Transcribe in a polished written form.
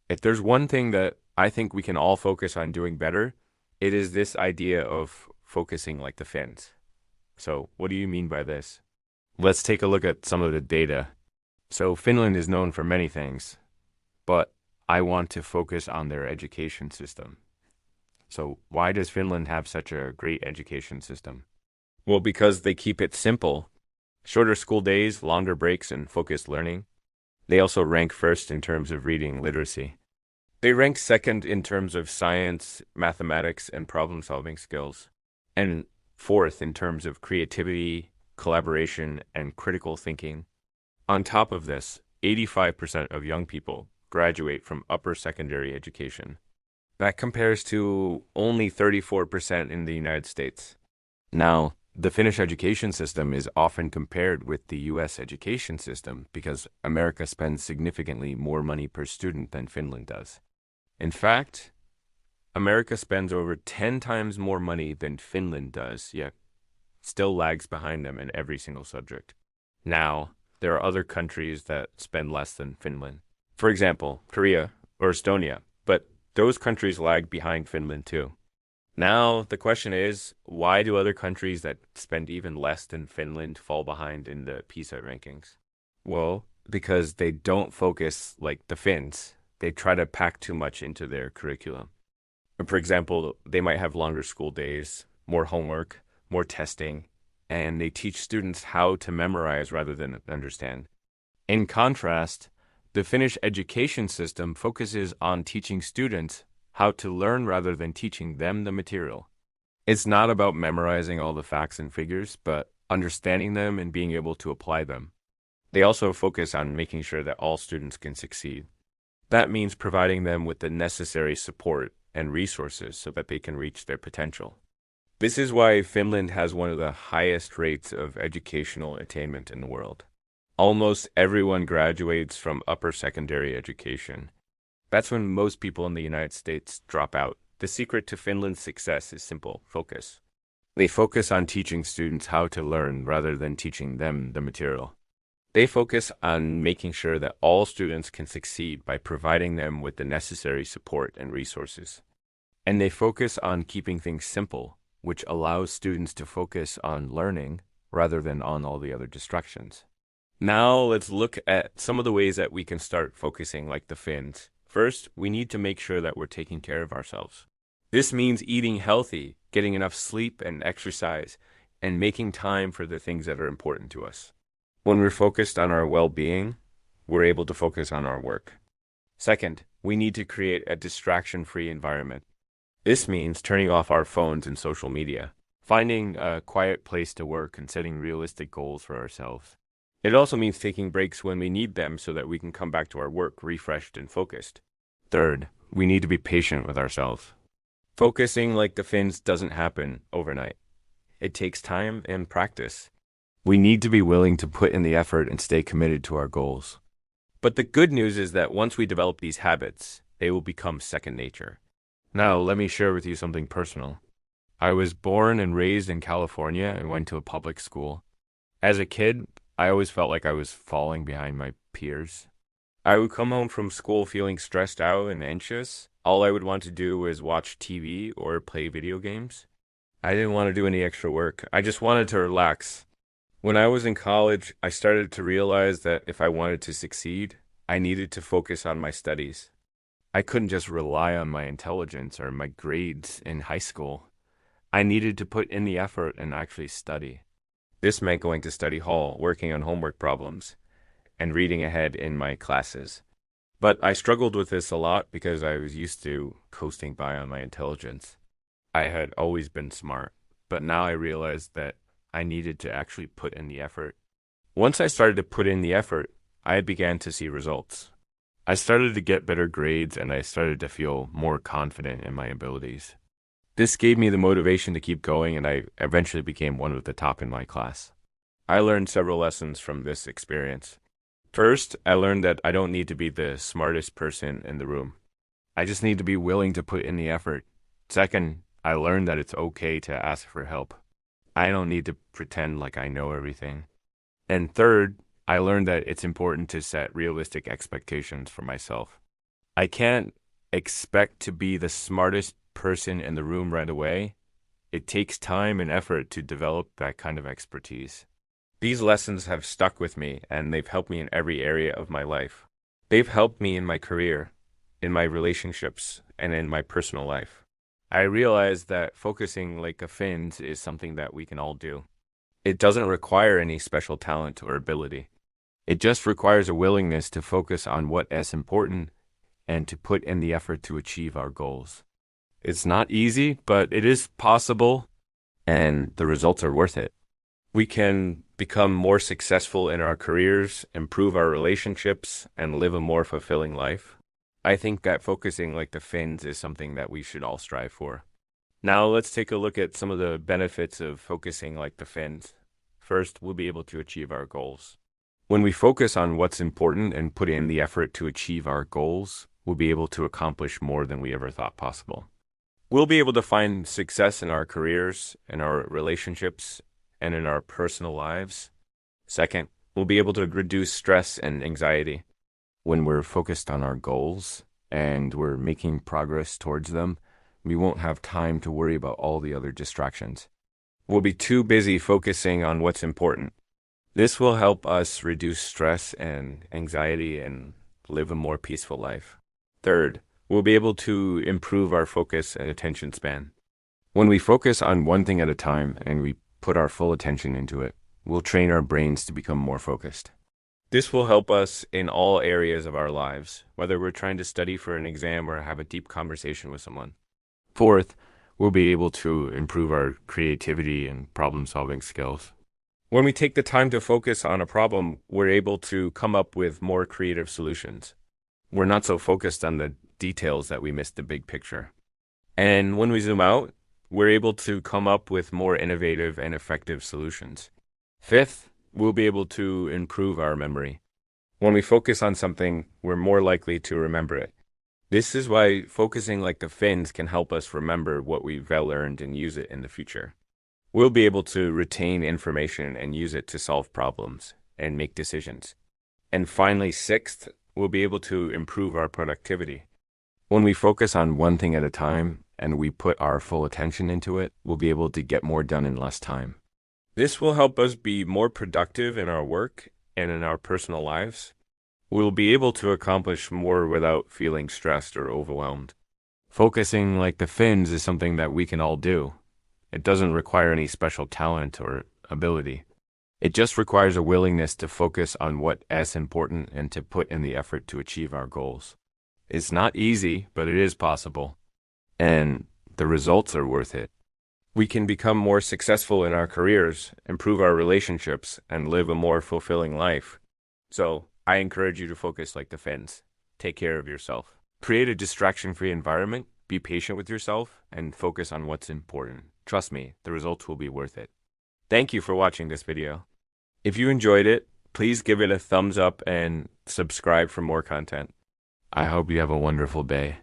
If there's one thing that I think we can all focus on doing better, it is this idea of focusing like the Finns. So, what do you mean by this? Let's take a look at some of the data. So, Finland is known for many things, but I want to focus on their education system. So, why does Finland have such a great education system? Well, because they keep it simple. Shorter school days, longer breaks, and focused learning. They also rank first in terms of reading literacy. They rank second in terms of science, mathematics, and problem solving skills, and fourth in terms of creativity, collaboration, and critical thinking. On top of this, 85% of young people graduate from upper secondary education. That compares to only 34% in the United States. Now, the Finnish education system is often compared with the US education system because America spends significantly more money per student than Finland does. In fact, America spends over 10 times more money than Finland does, yet still lags behind them in every single subject. Now, there are other countries that spend less than Finland. For example, Korea or Estonia, but those countries lag behind Finland too. Now, the question is, why do other countries that spend even less than Finland fall behind in the PISA rankings? Well, because they don't focus like the Finns. They try to pack too much into their curriculum. For example, they might have longer school days, more homework, more testing, and they teach students how to memorize rather than understand. In contrast, the Finnish education system focuses on teaching students how to learn rather than teaching them the material. It's not about memorizing all the facts and figures, but understanding them and being able to apply them. They also focus on making sure that all students can succeed. That means providing them with the necessary support and resources so that they can reach their potential. This is why Finland has one of the highest rates of educational attainment in the world. Almost everyone graduates from upper secondary education. That's when most people in the United States drop out. The secret to Finland's success is simple: focus. They focus on teaching students how to learn rather than teaching them the material. They focus on making sure that all students can succeed by providing them with the necessary support and resources. And they focus on keeping things simple, which allows students to focus on learning rather than on all the other distractions. Now let's look at some of the ways that we can start focusing like the Finns. First, we need to make sure that we're taking care of ourselves. This means eating healthy, getting enough sleep and exercise, and making time for the things that are important to us. When we're focused on our well-being, we're able to focus on our work. Second, we need to create a distraction-free environment. This means turning off our phones and social media, finding a quiet place to work, and setting realistic goals for ourselves. It also means taking breaks when we need them so that we can come back to our work refreshed and focused. Third, we need to be patient with ourselves. Focusing like the Finns doesn't happen overnight. It takes time and practice. We need to be willing to put in the effort and stay committed to our goals. But the good news is that once we develop these habits, they will become second nature. Now, let me share with you something personal. I was born and raised in California and went to a public school. As a kid, I always felt like I was falling behind my peers. I would come home from school feeling stressed out and anxious. All I would want to do was watch TV or play video games. I didn't want to do any extra work. I just wanted to relax. When I was in college, I started to realize that if I wanted to succeed, I needed to focus on my studies. I couldn't just rely on my intelligence or my grades in high school. I needed to put in the effort and actually study. This meant going to study hall, working on homework problems, and reading ahead in my classes. But I struggled with this a lot because I was used to coasting by on my intelligence. I had always been smart, but now I realized that I needed to actually put in the effort. Once I started to put in the effort, I began to see results. I started to get better grades and I started to feel more confident in my abilities. This gave me the motivation to keep going, and I eventually became one of the top in my class. I learned several lessons from this experience. First, I learned that I don't need to be the smartest person in the room. I just need to be willing to put in the effort. Second, I learned that it's okay to ask for help. I don't need to pretend like I know everything. And third, I learned that it's important to set realistic expectations for myself. I can't expect to be the smartest person in the room right away. It takes time and effort to develop that kind of expertise. These lessons have stuck with me, and they've helped me in every area of my life. They've helped me in my career, in my relationships, and in my personal life. I realized that focusing like a Finns is something that we can all do. It doesn't require any special talent or ability. It just requires a willingness to focus on what is important and to put in the effort to achieve our goals. It's not easy, but it is possible, and the results are worth it. We can become more successful in our careers, improve our relationships, and live a more fulfilling life. I think that focusing like the Finns is something that we should all strive for. Now let's take a look at some of the benefits of focusing like the Finns. First, we'll be able to achieve our goals. When we focus on what's important and put in the effort to achieve our goals, we'll be able to accomplish more than we ever thought possible. We'll be able to find success in our careers, in our relationships, and in our personal lives. Second, we'll be able to reduce stress and anxiety. When we're focused on our goals and we're making progress towards them, we won't have time to worry about all the other distractions. We'll be too busy focusing on what's important. This will help us reduce stress and anxiety and live a more peaceful life. Third, we'll be able to improve our focus and attention span. When we focus on one thing at a time and we put our full attention into it, we'll train our brains to become more focused. This will help us in all areas of our lives, whether we're trying to study for an exam or have a deep conversation with someone. Fourth, we'll be able to improve our creativity and problem-solving skills. When we take the time to focus on a problem, we're able to come up with more creative solutions. We're not so focused on the details that we miss the big picture. And when we zoom out, we're able to come up with more innovative and effective solutions. Fifth, we'll be able to improve our memory. When we focus on something, we're more likely to remember it. This is why focusing like the Finns can help us remember what we've learned and use it in the future. We'll be able to retain information and use it to solve problems and make decisions. And finally, sixth, we'll be able to improve our productivity. When we focus on one thing at a time and we put our full attention into it, we'll be able to get more done in less time. This will help us be more productive in our work and in our personal lives. We'll be able to accomplish more without feeling stressed or overwhelmed. Focusing like the Finns is something that we can all do. It doesn't require any special talent or ability. It just requires a willingness to focus on what is important and to put in the effort to achieve our goals. It's not easy, but it is possible. And the results are worth it. We can become more successful in our careers, improve our relationships, and live a more fulfilling life. So, I encourage you to focus like the Finns. Take care of yourself. Create a distraction-free environment, be patient with yourself, and focus on what's important. Trust me, the results will be worth it. Thank you for watching this video. If you enjoyed it, please give it a thumbs up and subscribe for more content. I hope you have a wonderful day.